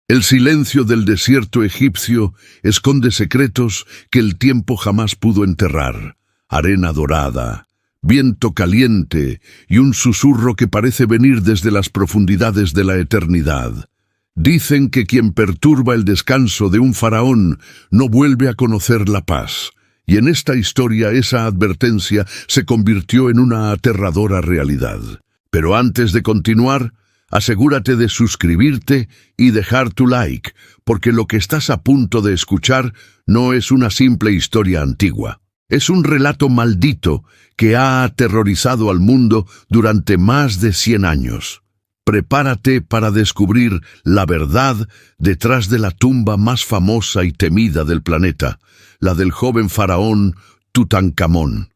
El silencio del desierto egipcio esconde secretos que el tiempo jamás pudo enterrar. Arena dorada, viento caliente y un susurro que parece venir desde las profundidades de la eternidad. Dicen que quien perturba el descanso de un faraón no vuelve a conocer la paz. Y en esta historia esa advertencia se convirtió en una aterradora realidad. Pero antes de continuar, asegúrate de suscribirte y dejar tu like, porque lo que estás a punto de escuchar no es una simple historia antigua. Es un relato maldito que ha aterrorizado al mundo durante más de 100 años. Prepárate para descubrir la verdad detrás de la tumba más famosa y temida del planeta, la del joven faraón Tutankamón.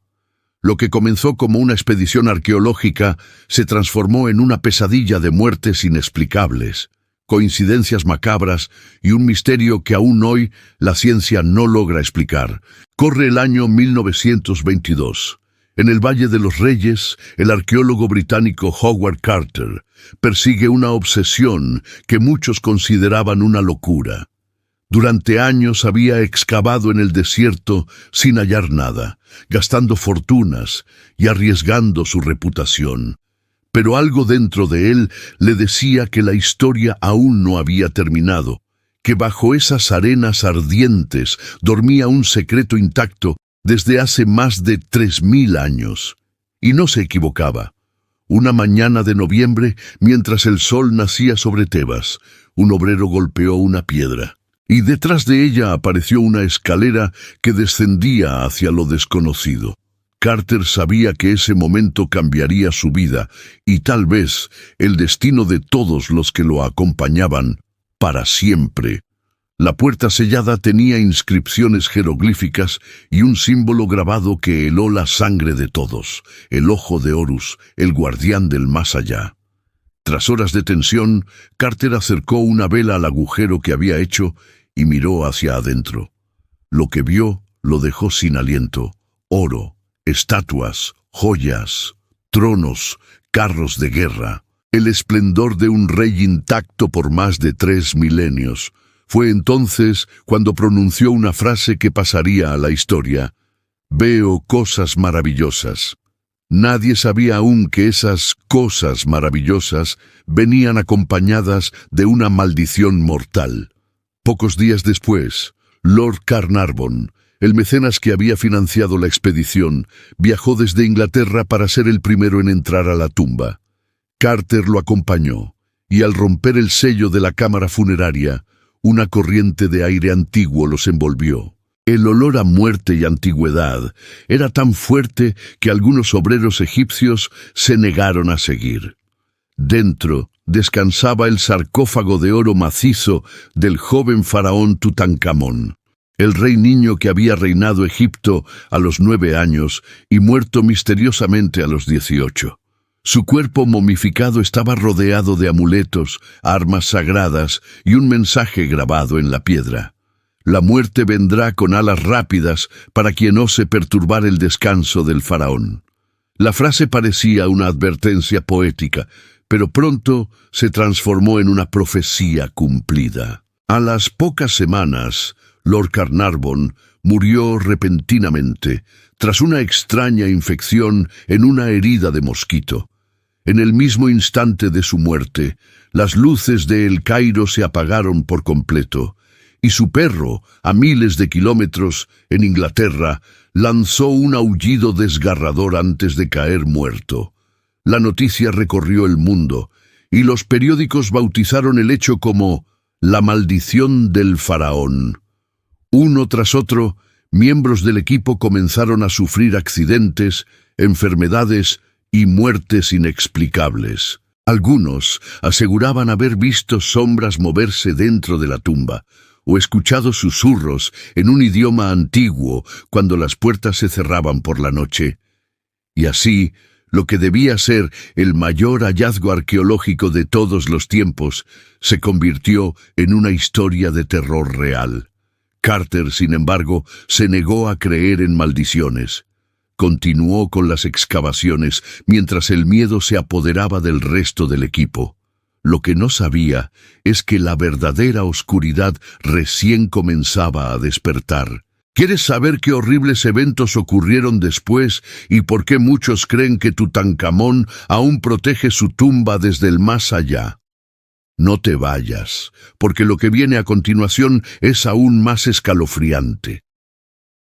Lo que comenzó como una expedición arqueológica se transformó en una pesadilla de muertes inexplicables, coincidencias macabras y un misterio que aún hoy la ciencia no logra explicar. Corre el año 1922. En el Valle de los Reyes, el arqueólogo británico Howard Carter persigue una obsesión que muchos consideraban una locura. Durante años había excavado en el desierto sin hallar nada, gastando fortunas y arriesgando su reputación. Pero algo dentro de él le decía que la historia aún no había terminado, que bajo esas arenas ardientes dormía un secreto intacto desde hace más de 3000 años. Y no se equivocaba. Una mañana de noviembre, mientras el sol nacía sobre Tebas, un obrero golpeó una piedra, y detrás de ella apareció una escalera que descendía hacia lo desconocido. Carter sabía que ese momento cambiaría su vida, y tal vez el destino de todos los que lo acompañaban, para siempre. La puerta sellada tenía inscripciones jeroglíficas y un símbolo grabado que heló la sangre de todos, el ojo de Horus, el guardián del más allá. Tras horas de tensión, Carter acercó una vela al agujero que había hecho y miró hacia adentro. Lo que vio lo dejó sin aliento: oro, estatuas, joyas, tronos, carros de guerra, el esplendor de un rey intacto por más de 3 milenios. Fue entonces cuando pronunció una frase que pasaría a la historia: «Veo cosas maravillosas». Nadie sabía aún que esas cosas maravillosas venían acompañadas de una maldición mortal. Pocos días después, Lord Carnarvon, el mecenas que había financiado la expedición, viajó desde Inglaterra para ser el primero en entrar a la tumba. Carter lo acompañó, y al romper el sello de la cámara funeraria, una corriente de aire antiguo los envolvió. El olor a muerte y antigüedad era tan fuerte que algunos obreros egipcios se negaron a seguir. Dentro descansaba el sarcófago de oro macizo del joven faraón Tutankamón, el rey niño que había reinado Egipto a los 9 años y muerto misteriosamente a los 18. Su cuerpo momificado estaba rodeado de amuletos, armas sagradas y un mensaje grabado en la piedra: «La muerte vendrá con alas rápidas para quien ose perturbar el descanso del faraón». La frase parecía una advertencia poética, pero pronto se transformó en una profecía cumplida. A las pocas semanas, Lord Carnarvon murió repentinamente, tras una extraña infección en una herida de mosquito. En el mismo instante de su muerte, las luces de El Cairo se apagaron por completo, y su perro, a miles de kilómetros, en Inglaterra, lanzó un aullido desgarrador antes de caer muerto. La noticia recorrió el mundo, y los periódicos bautizaron el hecho como «la maldición del faraón». Uno tras otro, miembros del equipo comenzaron a sufrir accidentes, enfermedades y muertes inexplicables. Algunos aseguraban haber visto sombras moverse dentro de la tumba, o escuchado susurros en un idioma antiguo cuando las puertas se cerraban por la noche. Y así, lo que debía ser el mayor hallazgo arqueológico de todos los tiempos, se convirtió en una historia de terror real. Carter, sin embargo, se negó a creer en maldiciones. Continuó con las excavaciones mientras el miedo se apoderaba del resto del equipo. Lo que no sabía es que la verdadera oscuridad recién comenzaba a despertar. ¿Quieres saber qué horribles eventos ocurrieron después y por qué muchos creen que Tutankamón aún protege su tumba desde el más allá? No te vayas, porque lo que viene a continuación es aún más escalofriante.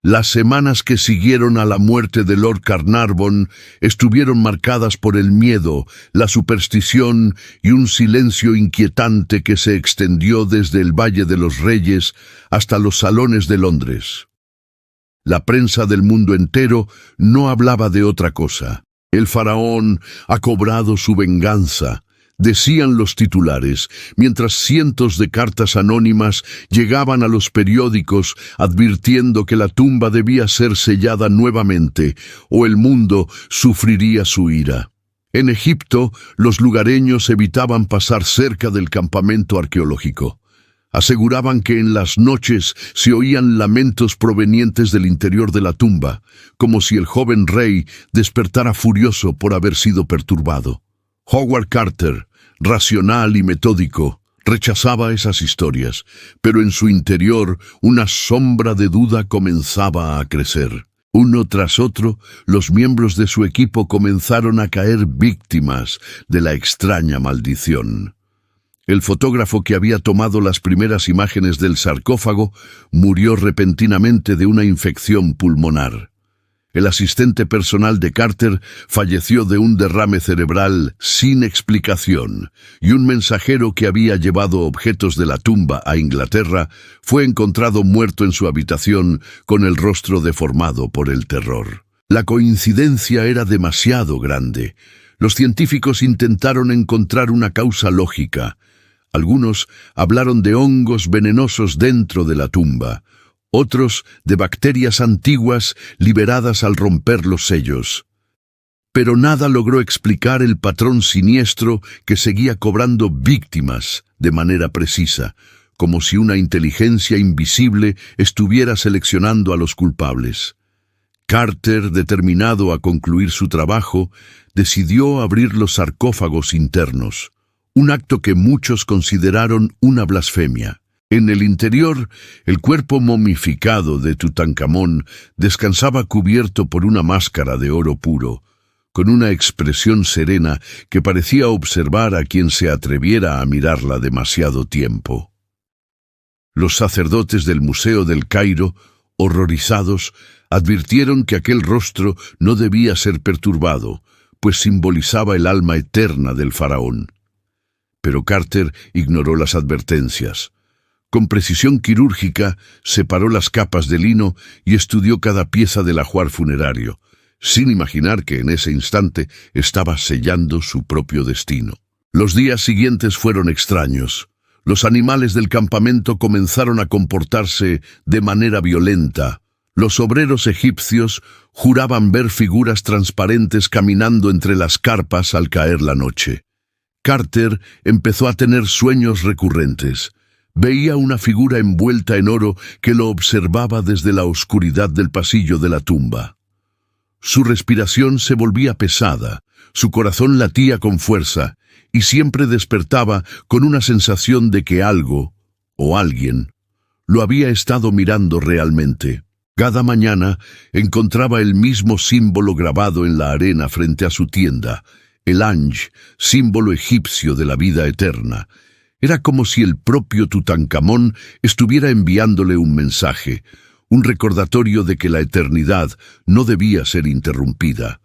Las semanas que siguieron a la muerte de Lord Carnarvon estuvieron marcadas por el miedo, la superstición y un silencio inquietante que se extendió desde el Valle de los Reyes hasta los salones de Londres. La prensa del mundo entero no hablaba de otra cosa. El faraón ha cobrado su venganza, decían los titulares, mientras cientos de cartas anónimas llegaban a los periódicos advirtiendo que la tumba debía ser sellada nuevamente o el mundo sufriría su ira. En Egipto, los lugareños evitaban pasar cerca del campamento arqueológico. Aseguraban que en las noches se oían lamentos provenientes del interior de la tumba, como si el joven rey despertara furioso por haber sido perturbado. Howard Carter, racional y metódico, rechazaba esas historias, pero en su interior una sombra de duda comenzaba a crecer. Uno tras otro, los miembros de su equipo comenzaron a caer víctimas de la extraña maldición. El fotógrafo que había tomado las primeras imágenes del sarcófago murió repentinamente de una infección pulmonar. El asistente personal de Carter falleció de un derrame cerebral sin explicación, y un mensajero que había llevado objetos de la tumba a Inglaterra fue encontrado muerto en su habitación con el rostro deformado por el terror. La coincidencia era demasiado grande. Los científicos intentaron encontrar una causa lógica. Algunos hablaron de hongos venenosos dentro de la tumba, otros de bacterias antiguas liberadas al romper los sellos. Pero nada logró explicar el patrón siniestro que seguía cobrando víctimas de manera precisa, como si una inteligencia invisible estuviera seleccionando a los culpables. Carter, determinado a concluir su trabajo, decidió abrir los sarcófagos internos, un acto que muchos consideraron una blasfemia. En el interior, el cuerpo momificado de Tutankamón descansaba cubierto por una máscara de oro puro, con una expresión serena que parecía observar a quien se atreviera a mirarla demasiado tiempo. Los sacerdotes del Museo del Cairo, horrorizados, advirtieron que aquel rostro no debía ser perturbado, pues simbolizaba el alma eterna del faraón. Pero Carter ignoró las advertencias. Con precisión quirúrgica, separó las capas de lino y estudió cada pieza del ajuar funerario, sin imaginar que en ese instante estaba sellando su propio destino. Los días siguientes fueron extraños. Los animales del campamento comenzaron a comportarse de manera violenta. Los obreros egipcios juraban ver figuras transparentes caminando entre las carpas al caer la noche. Carter empezó a tener sueños recurrentes. Veía una figura envuelta en oro que lo observaba desde la oscuridad del pasillo de la tumba. Su respiración se volvía pesada, su corazón latía con fuerza, y siempre despertaba con una sensación de que algo, o alguien, lo había estado mirando realmente. Cada mañana encontraba el mismo símbolo grabado en la arena frente a su tienda, el Anj, símbolo egipcio de la vida eterna. Era como si el propio Tutankamón estuviera enviándole un mensaje, un recordatorio de que la eternidad no debía ser interrumpida.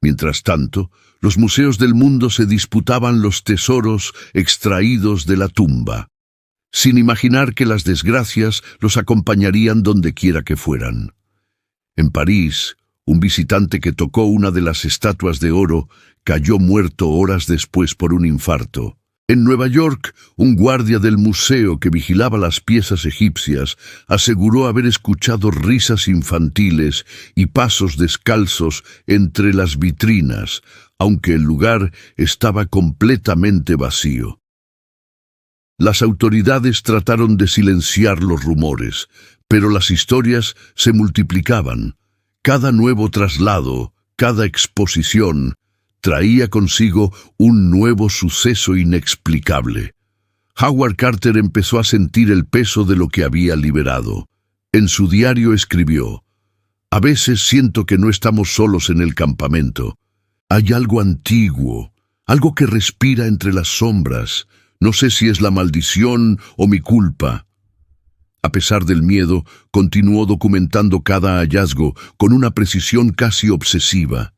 Mientras tanto, los museos del mundo se disputaban los tesoros extraídos de la tumba, sin imaginar que las desgracias los acompañarían donde quiera que fueran. En París, un visitante que tocó una de las estatuas de oro cayó muerto horas después por un infarto. En Nueva York, un guardia del museo que vigilaba las piezas egipcias aseguró haber escuchado risas infantiles y pasos descalzos entre las vitrinas, aunque el lugar estaba completamente vacío. Las autoridades trataron de silenciar los rumores, pero las historias se multiplicaban. Cada nuevo traslado, cada exposición, traía consigo un nuevo suceso inexplicable. Howard Carter empezó a sentir el peso de lo que había liberado. En su diario escribió: «A veces siento que no estamos solos en el campamento. Hay algo antiguo, algo que respira entre las sombras. No sé si es la maldición o mi culpa». A pesar del miedo, continuó documentando cada hallazgo con una precisión casi obsesiva.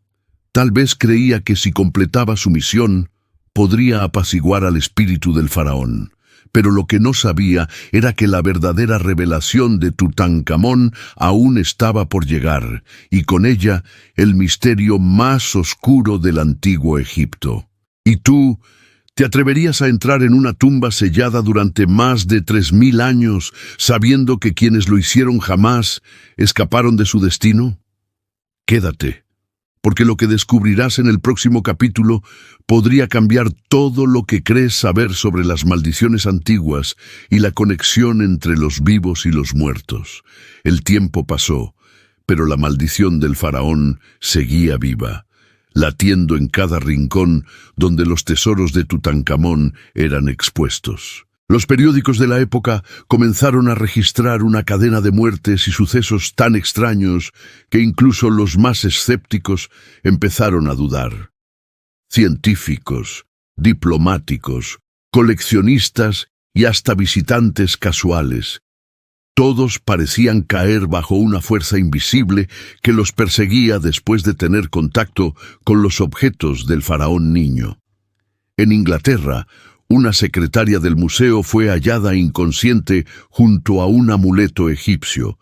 Tal vez creía que si completaba su misión, podría apaciguar al espíritu del faraón. Pero lo que no sabía era que la verdadera revelación de Tutankamón aún estaba por llegar, y con ella el misterio más oscuro del antiguo Egipto. ¿Y tú, te atreverías a entrar en una tumba sellada durante más de 3000 años, sabiendo que quienes lo hicieron jamás escaparon de su destino? Quédate, porque lo que descubrirás en el próximo capítulo podría cambiar todo lo que crees saber sobre las maldiciones antiguas y la conexión entre los vivos y los muertos. El tiempo pasó, pero la maldición del faraón seguía viva, latiendo en cada rincón donde los tesoros de Tutankamón eran expuestos. Los periódicos de la época comenzaron a registrar una cadena de muertes y sucesos tan extraños que incluso los más escépticos empezaron a dudar. Científicos, diplomáticos, coleccionistas y hasta visitantes casuales. Todos parecían caer bajo una fuerza invisible que los perseguía después de tener contacto con los objetos del faraón niño. En Inglaterra, una secretaria del museo fue hallada inconsciente junto a un amuleto egipcio,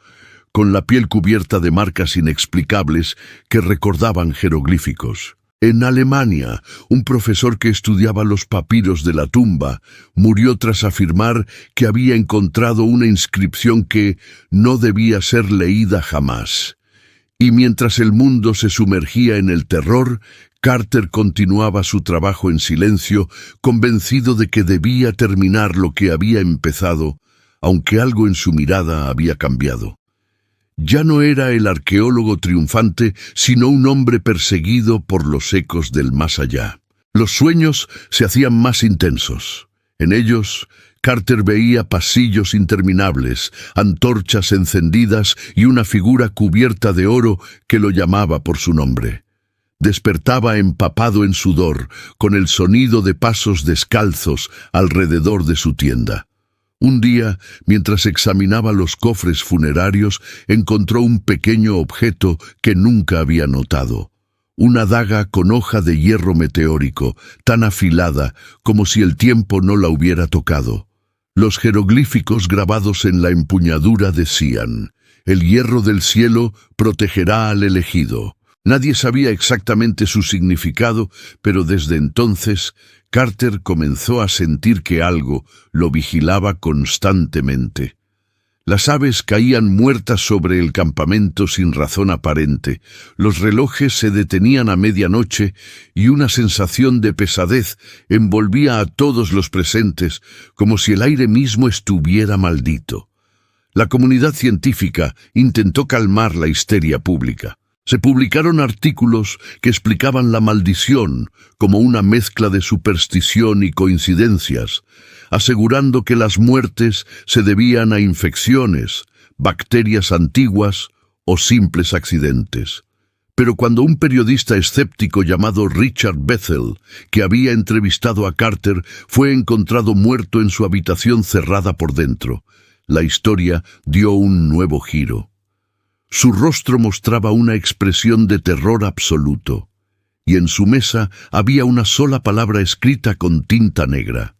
con la piel cubierta de marcas inexplicables que recordaban jeroglíficos. En Alemania, un profesor que estudiaba los papiros de la tumba murió tras afirmar que había encontrado una inscripción que no debía ser leída jamás. Y mientras el mundo se sumergía en el terror, Carter continuaba su trabajo en silencio, convencido de que debía terminar lo que había empezado, aunque algo en su mirada había cambiado. Ya no era el arqueólogo triunfante, sino un hombre perseguido por los ecos del más allá. Los sueños se hacían más intensos. En ellos, Carter veía pasillos interminables, antorchas encendidas y una figura cubierta de oro que lo llamaba por su nombre. Despertaba empapado en sudor, con el sonido de pasos descalzos alrededor de su tienda. Un día, mientras examinaba los cofres funerarios, encontró un pequeño objeto que nunca había notado. Una daga con hoja de hierro meteórico, tan afilada como si el tiempo no la hubiera tocado. Los jeroglíficos grabados en la empuñadura decían: «El hierro del cielo protegerá al elegido». Nadie sabía exactamente su significado, pero desde entonces Carter comenzó a sentir que algo lo vigilaba constantemente. Las aves caían muertas sobre el campamento sin razón aparente, los relojes se detenían a medianoche y una sensación de pesadez envolvía a todos los presentes, como si el aire mismo estuviera maldito. La comunidad científica intentó calmar la histeria pública. Se publicaron artículos que explicaban la maldición como una mezcla de superstición y coincidencias, asegurando que las muertes se debían a infecciones, bacterias antiguas o simples accidentes. Pero cuando un periodista escéptico llamado Richard Bethel, que había entrevistado a Carter, fue encontrado muerto en su habitación cerrada por dentro, la historia dio un nuevo giro. Su rostro mostraba una expresión de terror absoluto, y en su mesa había una sola palabra escrita con tinta negra: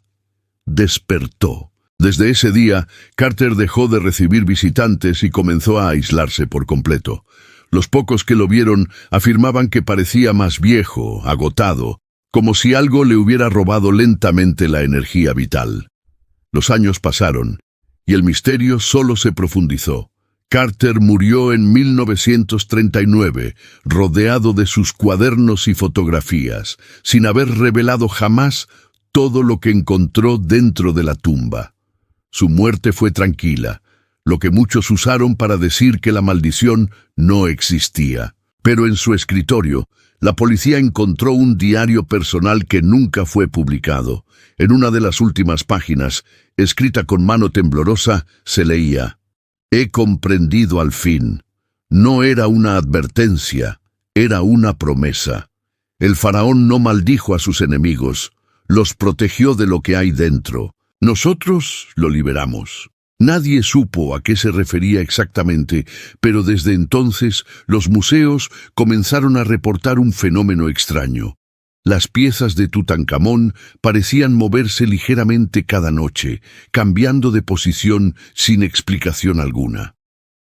despertó. Desde ese día, Carter dejó de recibir visitantes y comenzó a aislarse por completo. Los pocos que lo vieron afirmaban que parecía más viejo, agotado, como si algo le hubiera robado lentamente la energía vital. Los años pasaron, y el misterio solo se profundizó. Carter murió en 1939, rodeado de sus cuadernos y fotografías, sin haber revelado jamás todo lo que encontró dentro de la tumba. Su muerte fue tranquila, lo que muchos usaron para decir que la maldición no existía. Pero en su escritorio, La policía encontró un diario personal que nunca fue publicado. En una de las últimas páginas, escrita con mano temblorosa, se leía: «He comprendido al fin. No era una advertencia, era una promesa. El faraón no maldijo a sus enemigos, los protegió de lo que hay dentro. Nosotros lo liberamos». Nadie supo a qué se refería exactamente, pero desde entonces los museos comenzaron a reportar un fenómeno extraño. Las piezas de Tutankamón parecían moverse ligeramente cada noche, cambiando de posición sin explicación alguna.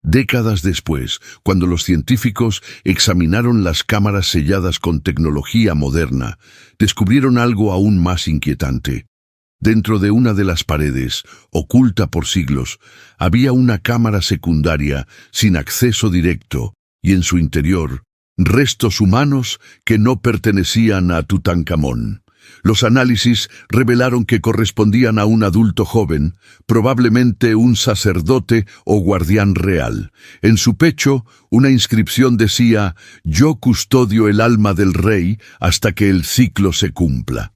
Décadas después, cuando los científicos examinaron las cámaras selladas con tecnología moderna, descubrieron algo aún más inquietante. Dentro de una de las paredes, oculta por siglos, había una cámara secundaria sin acceso directo y en su interior, restos humanos que no pertenecían a Tutankamón. Los análisis revelaron que correspondían a un adulto joven, probablemente un sacerdote o guardián real. En su pecho, una inscripción decía: «Yo custodio el alma del rey hasta que el ciclo se cumpla».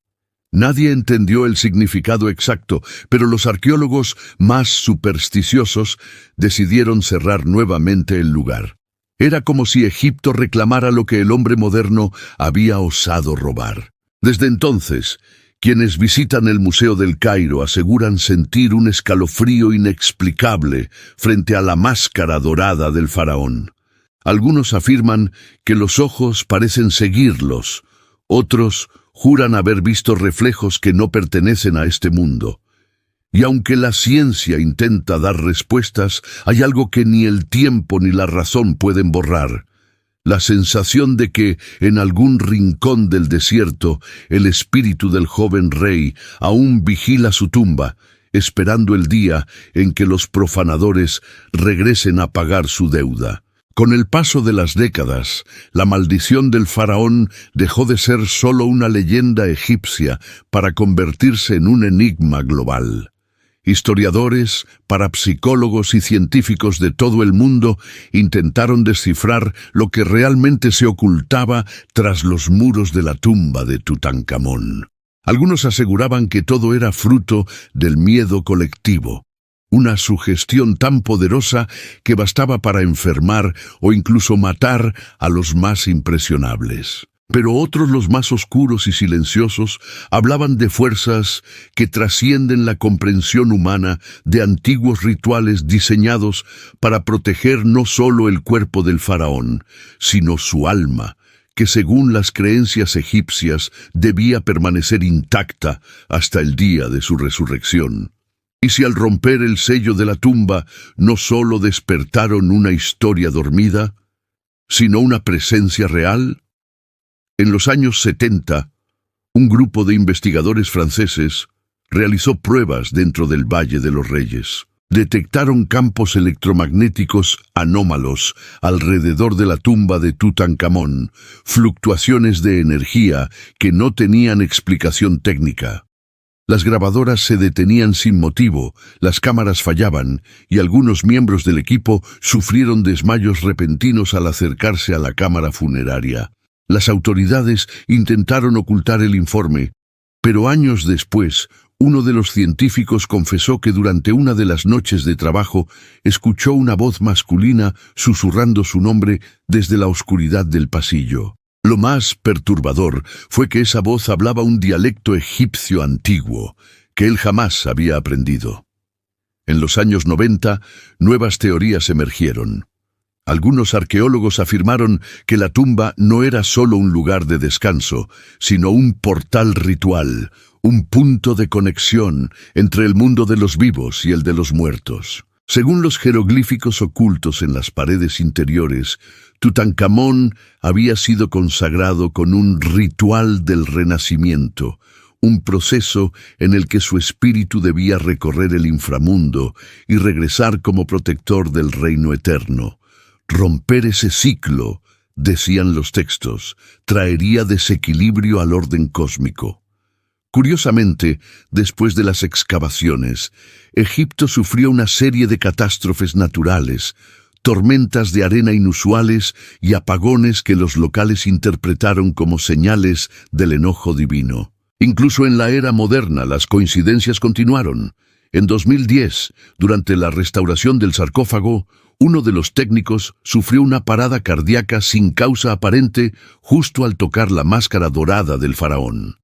Nadie entendió el significado exacto, pero los arqueólogos más supersticiosos decidieron cerrar nuevamente el lugar. Era como si Egipto reclamara lo que el hombre moderno había osado robar. Desde entonces, quienes visitan el Museo del Cairo aseguran sentir un escalofrío inexplicable frente a la máscara dorada del faraón. Algunos afirman que los ojos parecen seguirlos, otros juran haber visto reflejos que no pertenecen a este mundo. Y aunque la ciencia intenta dar respuestas, hay algo que ni el tiempo ni la razón pueden borrar: la sensación de que, en algún rincón del desierto, el espíritu del joven rey aún vigila su tumba, esperando el día en que los profanadores regresen a pagar su deuda. Con el paso de las décadas, la maldición del faraón dejó de ser solo una leyenda egipcia para convertirse en un enigma global. Historiadores, parapsicólogos y científicos de todo el mundo intentaron descifrar lo que realmente se ocultaba tras los muros de la tumba de Tutankamón. Algunos aseguraban que todo era fruto del miedo colectivo, una sugestión tan poderosa que bastaba para enfermar o incluso matar a los más impresionables. Pero otros, los más oscuros y silenciosos, hablaban de fuerzas que trascienden la comprensión humana, de antiguos rituales diseñados para proteger no solo el cuerpo del faraón, sino su alma, que según las creencias egipcias debía permanecer intacta hasta el día de su resurrección. Y si al romper el sello de la tumba no solo despertaron una historia dormida, sino una presencia real. En los años 70, un grupo de investigadores franceses realizó pruebas dentro del Valle de los Reyes. Detectaron campos electromagnéticos anómalos alrededor de la tumba de Tutankamón, fluctuaciones de energía que no tenían explicación técnica. Las grabadoras se detenían sin motivo, las cámaras fallaban y algunos miembros del equipo sufrieron desmayos repentinos al acercarse a la cámara funeraria. Las autoridades intentaron ocultar el informe, pero años después, uno de los científicos confesó que durante una de las noches de trabajo escuchó una voz masculina susurrando su nombre desde la oscuridad del pasillo. Lo más perturbador fue que esa voz hablaba un dialecto egipcio antiguo, que él jamás había aprendido. En los años 90, nuevas teorías emergieron. Algunos arqueólogos afirmaron que la tumba no era solo un lugar de descanso, sino un portal ritual, un punto de conexión entre el mundo de los vivos y el de los muertos. Según los jeroglíficos ocultos en las paredes interiores, Tutankamón había sido consagrado con un ritual del renacimiento, un proceso en el que su espíritu debía recorrer el inframundo y regresar como protector del reino eterno. Romper ese ciclo, decían los textos, traería desequilibrio al orden cósmico. Curiosamente, después de las excavaciones, Egipto sufrió una serie de catástrofes naturales, tormentas de arena inusuales y apagones que los locales interpretaron como señales del enojo divino. Incluso en la era moderna las coincidencias continuaron. En 2010, durante la restauración del sarcófago, uno de los técnicos sufrió una parada cardíaca sin causa aparente justo al tocar la máscara dorada del faraón.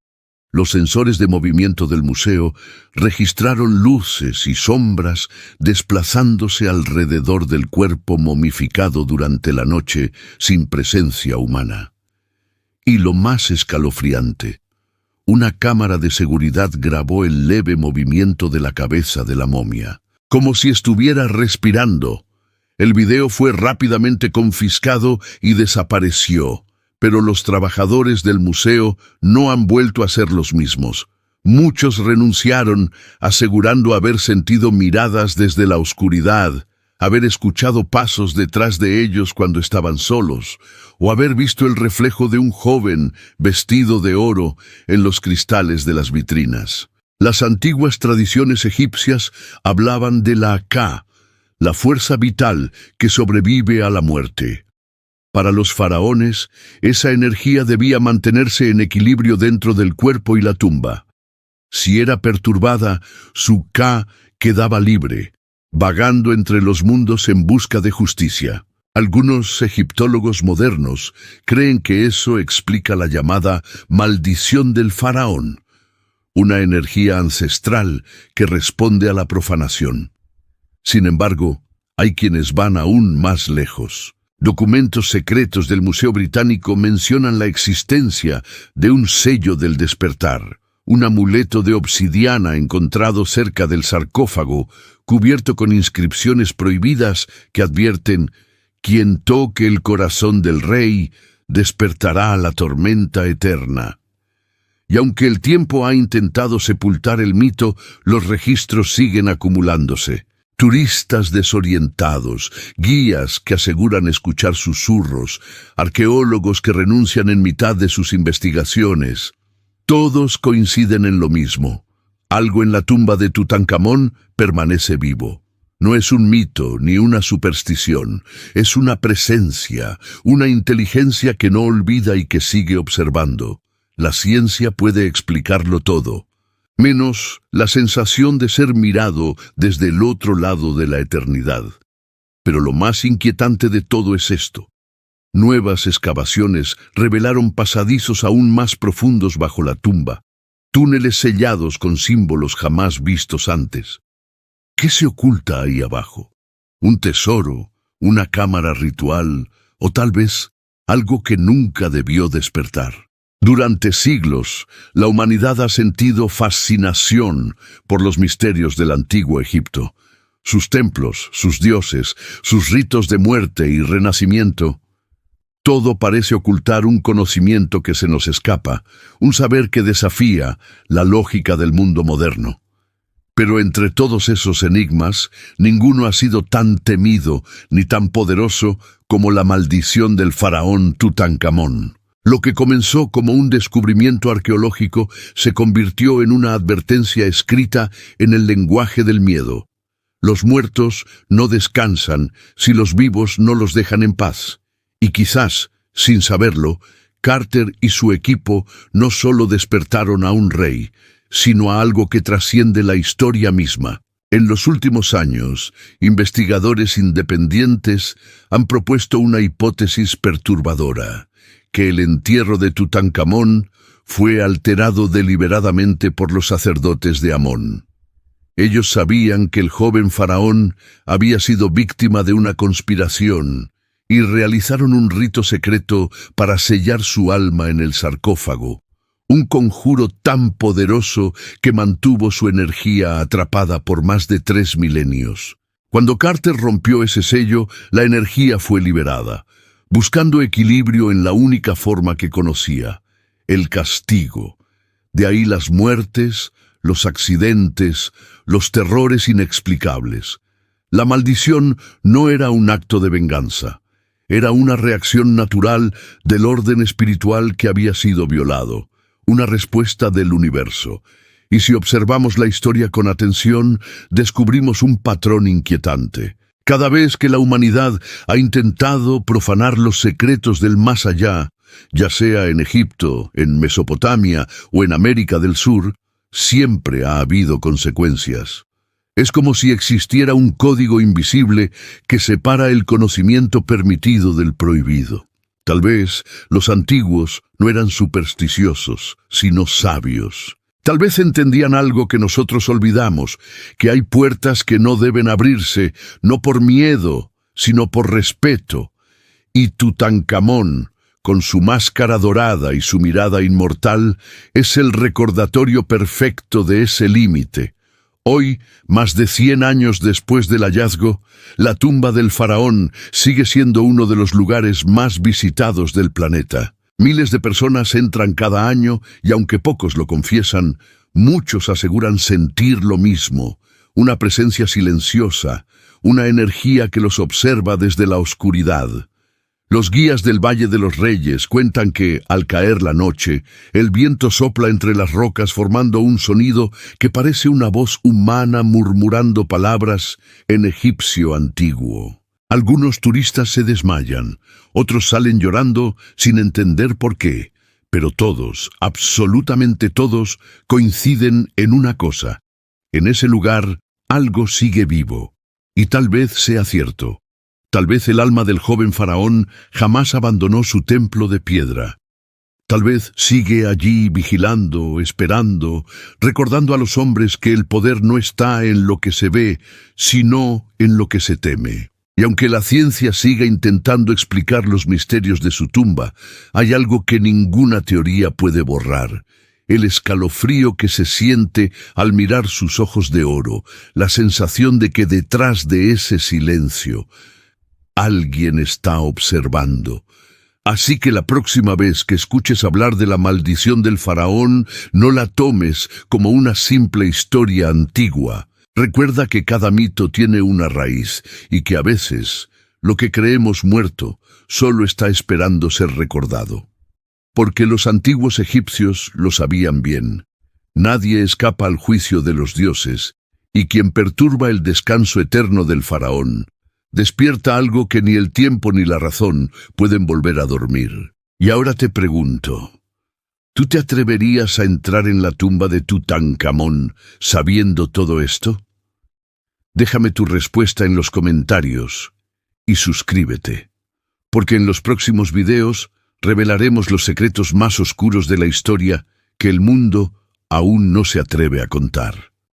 Los sensores de movimiento del museo registraron luces y sombras desplazándose alrededor del cuerpo momificado durante la noche sin presencia humana. Y lo más escalofriante, una cámara de seguridad grabó el leve movimiento de la cabeza de la momia, como si estuviera respirando. El video fue rápidamente confiscado y desapareció, pero los trabajadores del museo no han vuelto a ser los mismos. Muchos renunciaron, asegurando haber sentido miradas desde la oscuridad, haber escuchado pasos detrás de ellos cuando estaban solos, o haber visto el reflejo de un joven vestido de oro en los cristales de las vitrinas. Las antiguas tradiciones egipcias hablaban de la Ka, la fuerza vital que sobrevive a la muerte. Para los faraones, esa energía debía mantenerse en equilibrio dentro del cuerpo y la tumba. Si era perturbada, su Ka quedaba libre, vagando entre los mundos en busca de justicia. Algunos egiptólogos modernos creen que eso explica la llamada maldición del faraón, una energía ancestral que responde a la profanación. Sin embargo, hay quienes van aún más lejos. Documentos secretos del Museo Británico mencionan la existencia de un sello del despertar, un amuleto de obsidiana encontrado cerca del sarcófago, cubierto con inscripciones prohibidas que advierten: quien toque el corazón del rey despertará a la tormenta eterna. Y aunque el tiempo ha intentado sepultar el mito, los registros siguen acumulándose. Turistas desorientados, guías que aseguran escuchar susurros, arqueólogos que renuncian en mitad de sus investigaciones. Todos coinciden en lo mismo. Algo en la tumba de Tutankamón permanece vivo. No es un mito ni una superstición, es una presencia, una inteligencia que no olvida y que sigue observando. La ciencia puede explicarlo todo, menos la sensación de ser mirado desde el otro lado de la eternidad. Pero lo más inquietante de todo es esto. Nuevas excavaciones revelaron pasadizos aún más profundos bajo la tumba, túneles sellados con símbolos jamás vistos antes. ¿Qué se oculta ahí abajo? ¿Un tesoro? ¿Una cámara ritual? ¿O tal vez algo que nunca debió despertar? Durante siglos, la humanidad ha sentido fascinación por los misterios del antiguo Egipto. Sus templos, sus dioses, sus ritos de muerte y renacimiento. Todo parece ocultar un conocimiento que se nos escapa, un saber que desafía la lógica del mundo moderno. Pero entre todos esos enigmas, ninguno ha sido tan temido ni tan poderoso como la maldición del faraón Tutankamón. Lo que comenzó como un descubrimiento arqueológico se convirtió en una advertencia escrita en el lenguaje del miedo. Los muertos no descansan si los vivos no los dejan en paz. Y quizás, sin saberlo, Carter y su equipo no solo despertaron a un rey, sino a algo que trasciende la historia misma. En los últimos años, investigadores independientes han propuesto una hipótesis perturbadora: que el entierro de Tutankamón fue alterado deliberadamente por los sacerdotes de Amón. Ellos sabían que el joven faraón había sido víctima de una conspiración y realizaron un rito secreto para sellar su alma en el sarcófago, un conjuro tan poderoso que mantuvo su energía atrapada por más de 3 milenios. Cuando Carter rompió ese sello, la energía fue liberada, buscando equilibrio en la única forma que conocía: el castigo. De ahí las muertes, los accidentes, los terrores inexplicables. La maldición no era un acto de venganza, era una reacción natural del orden espiritual que había sido violado, una respuesta del universo. Y si observamos la historia con atención, descubrimos un patrón inquietante. Cada vez que la humanidad ha intentado profanar los secretos del más allá, ya sea en Egipto, en Mesopotamia o en América del Sur, siempre ha habido consecuencias. Es como si existiera un código invisible que separa el conocimiento permitido del prohibido. Tal vez los antiguos no eran supersticiosos, sino sabios. Tal vez entendían algo que nosotros olvidamos, que hay puertas que no deben abrirse, no por miedo, sino por respeto. Y Tutankamón, con su máscara dorada y su mirada inmortal, es el recordatorio perfecto de ese límite. Hoy, más de 100 años después del hallazgo, la tumba del faraón sigue siendo uno de los lugares más visitados del planeta. Miles de personas entran cada año y aunque pocos lo confiesan, muchos aseguran sentir lo mismo, una presencia silenciosa, una energía que los observa desde la oscuridad. Los guías del Valle de los Reyes cuentan que, al caer la noche, el viento sopla entre las rocas formando un sonido que parece una voz humana murmurando palabras en egipcio antiguo. Algunos turistas se desmayan, otros salen llorando sin entender por qué, pero todos, absolutamente todos, coinciden en una cosa. En ese lugar algo sigue vivo, y tal vez sea cierto. Tal vez el alma del joven faraón jamás abandonó su templo de piedra. Tal vez sigue allí vigilando, esperando, recordando a los hombres que el poder no está en lo que se ve, sino en lo que se teme. Y aunque la ciencia siga intentando explicar los misterios de su tumba, hay algo que ninguna teoría puede borrar. El escalofrío que se siente al mirar sus ojos de oro, la sensación de que detrás de ese silencio alguien está observando. Así que la próxima vez que escuches hablar de la maldición del faraón, no la tomes como una simple historia antigua. Recuerda que cada mito tiene una raíz y que a veces lo que creemos muerto solo está esperando ser recordado. Porque los antiguos egipcios lo sabían bien. Nadie escapa al juicio de los dioses, y quien perturba el descanso eterno del faraón despierta algo que ni el tiempo ni la razón pueden volver a dormir. Y ahora te pregunto, ¿tú te atreverías a entrar en la tumba de Tutankamón sabiendo todo esto? Déjame tu respuesta en los comentarios y suscríbete, porque en los próximos videos revelaremos los secretos más oscuros de la historia que el mundo aún no se atreve a contar.